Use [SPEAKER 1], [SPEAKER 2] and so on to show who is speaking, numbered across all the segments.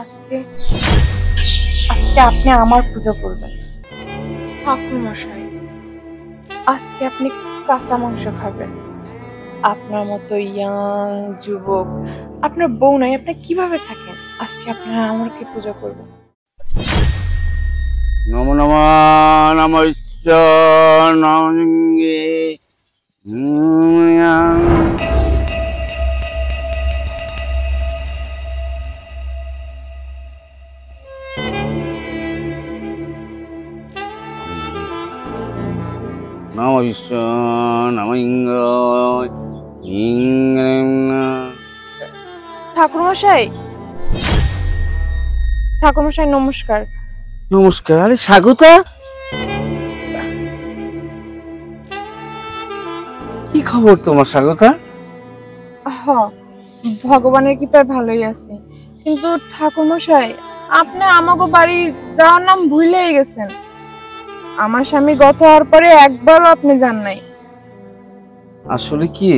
[SPEAKER 1] আজকে আজকে আপনি আমার পূজা করবেন ঠাকুর মশাই। আজকে আপনি কাঁচা মাংস খাবেন। আপনার মতো ইয়াং যুবক, আপনার বউ নাই, আপনি কিভাবে থাকেন? আজকে আপনারা আমাকে পূজা করবেন।
[SPEAKER 2] নম নম নম ঈশ্বর নম নম ঈশ্বর নম
[SPEAKER 1] ঠাকুরমশাই, ঠাকুরমশাই নমস্কার।
[SPEAKER 2] নমস্কার। আরে স্বাগতা, কি খবর তোমার স্বাগতা?
[SPEAKER 1] ভগবানের কৃপায় ভালোই আছি, কিন্তু ঠাকুরমশাই আপনি আমাকে বাড়ি যাওয়ার নাম ভুলেই গেছেন। আমার স্বামী গত হওয়ার পরে একবারও আপনি যান নাই।
[SPEAKER 2] আসলে কি,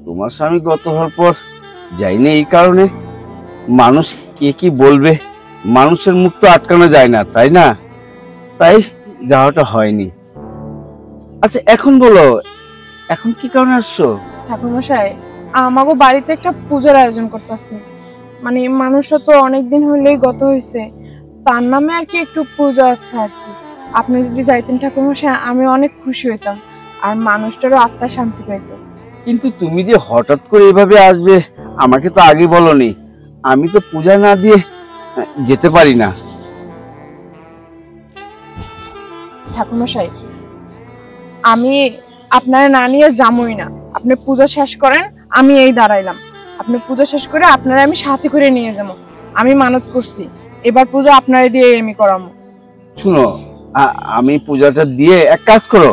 [SPEAKER 2] তোমার স্বামী গত হওয়ার পর যাইনি এই কারণে, মানুষ কে কি বলবে, মানুষের মুখ তো আটকানো যায় না, তাই না? তাই যাওয়াটা হয়নি। আচ্ছা এখন বলো, এখন কি কারণে আসছো?
[SPEAKER 1] ঠাকুরমশাই আমাকে বাড়িতে একটা পূজার আয়োজন করতেছে, মানে মানুষটা তো অনেকদিন হলেই গত হয়েছে, তার নামে আর কি একটু পূজা আছে আর কি। আপনি যদি যাইতেন ঠাকুরমশাই, আমি অনেক খুশি হইতাম, আর মানুষটারও আত্মা শান্তি পাইতো।
[SPEAKER 2] কিন্তু তুমি যে হঠাৎ করে এভাবে আসবে, আমাকে তো আগে বলনি। আমি তো পূজা না দিয়ে যেতে পারি না।
[SPEAKER 1] ঠাকুরমশাই আমি আপনার না নিয়ে যামই না। আপনি পূজা শেষ করেন, আমি এই দাঁড়াইলাম। আপনি পূজা শেষ করে আপনারা আমি সাথে করে নিয়ে যাবো। আমি মানত করছি এবার পূজা আপনারা দিয়ে আমি করাবো।
[SPEAKER 2] শুনো, আমি পূজাটা দিয়ে এক কাজ করো,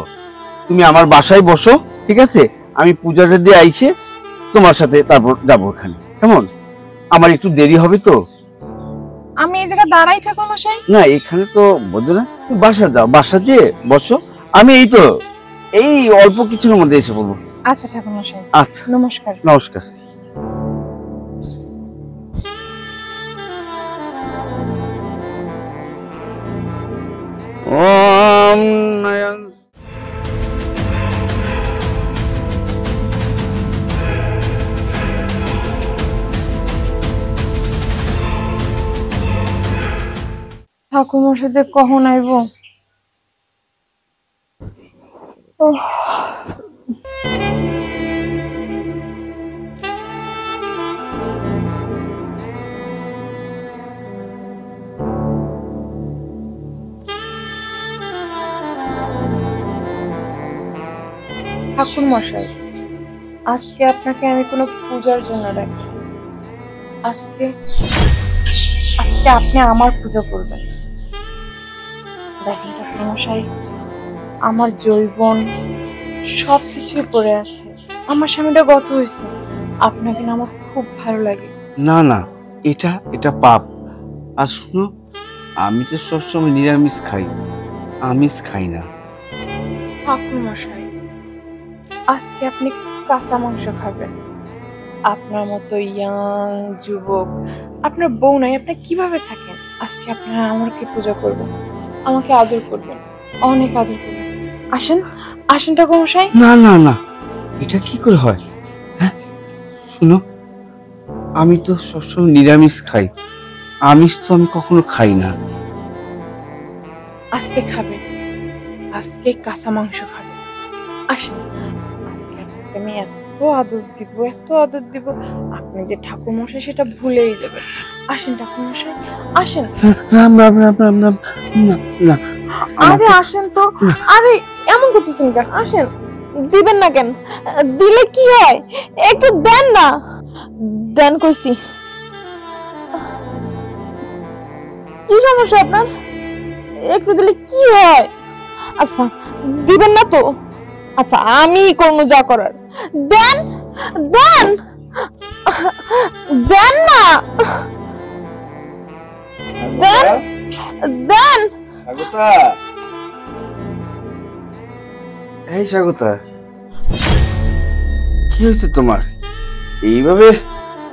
[SPEAKER 2] তুমি আমার বাসায় বসো, ঠিক আছে? আমি পূজাটা দিয়ে আইসে তোমার সাথে তারপর যাবো ওখানে, কেমন? আমার একটু দেরি হবে তো।
[SPEAKER 1] আমি এই জায়গায় দাঁড়াই ঠাকুরমশাই?
[SPEAKER 2] না, এখানে তো বোঝো না, তুমি বাসা যাও, বাসা যেয়ে বসো। আমি এই অল্প কিছুর মধ্যে এসে বলবো।
[SPEAKER 1] আচ্ছা ঠাকুরমশাই,
[SPEAKER 2] আচ্ছা,
[SPEAKER 1] নমস্কার।
[SPEAKER 2] নমস্কার। ওম নয়ন
[SPEAKER 1] ঠাকুরমশাই যে কখন আইব? ঠাকুরমশাই আজকে আপনাকে আমি কোনো পূজার জন্য ডাকি। আজকে আজকে আপনি আমার পূজা করবেন। দেখেন ঠাকুরমশাই, আমার যৌবন সবকিছুই পড়ে আছে। আমার স্বামীটা গত হয়েছে, আপনাকে না আমার খুব ভালো লাগে।
[SPEAKER 2] না না, এটা পাপ। আর শুনো, আমি তো সবসময় নিরামিষ খাই, আমিষ খাই না।
[SPEAKER 1] ঠাকুরমশাই আজকে আপনি কাঁচা মাংস খাবেন। আপনার মতো ইয়াং যুবক, আপনার বউ নাই, আপনি কিভাবে থাকেন? আজকে আপনারা আমাকে পূজা করবেন, আমাকে আদর করবেন, অনেক আদর করবেন। আসেন আসেন ঠাকুরমশাই।
[SPEAKER 2] না না না, এটা কি করে হয়? হ্যাঁ শুনো, আমি তো সবসময় নিরামিষ খাই, আমিষ তো আমি কখনো খাই না।
[SPEAKER 1] আজকে খাবেন, আজকে কাঁচা মাংস খাবেন। আসেন, আজকে আপনাকে আমি এত আদর দিব, এত আদর দিব, আপনি যে ঠাকুরমশাই সেটা ভুলেই যাবেন। আসেন ঠাকুরমশাই, আসেন।
[SPEAKER 2] রাম রাম রাম রাম রাম। না না,
[SPEAKER 1] আরে আসেন তো। আরে এমন করতেছেন কেন? আসেন। দিবেন না কেন? দিলে কি হয়? একটু দেন না। দেন কইছি। কি সমস্যা আপনার? একটু দিলে কি হয়? আচ্ছা দিবেন না তো? আচ্ছা আমি করবো যা করার। দেন দেন দেন না, দেন দেন।
[SPEAKER 2] স্বাগতা, এই স্বাগতা, কি হয়েছে তোমার? এইভাবে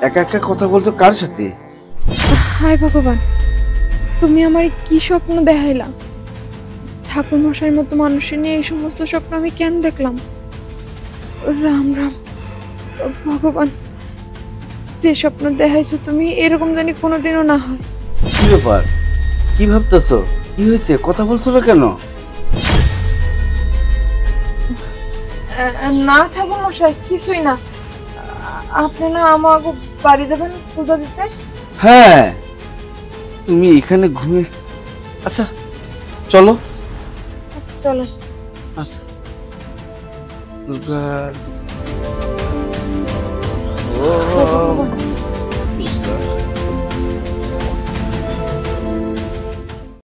[SPEAKER 2] একা একা কথা বলছো কার সাথে?
[SPEAKER 1] হায় ভগবান, তুমি আমার কি স্বপ্ন দেখাইলা? ঠাকুর মশাইয়ের মতো মানুষের নিয়ে এই সমস্ত স্বপ্ন আমি কেন দেখলাম? রাম রাম, ভগবান, যে স্বপ্ন দেখাইছো তুমি এরকম জানি কোনোদিনও না হয়।
[SPEAKER 2] কি ব্যাপার? কি ভাবতেছো? কি হয়েছে? কথা বলছো না কেন?
[SPEAKER 1] না ঠাকুর মশাই, কিছুই না। আপনি না আমাকে বাড়ি যাবেন পূজা দিতে?
[SPEAKER 2] হ্যাঁ, তুমি এখানে ঘুমে। আচ্ছা চলো।
[SPEAKER 1] আচ্ছা চলেন।
[SPEAKER 2] আচ্ছা। দুর্গা।
[SPEAKER 1] ভগবান।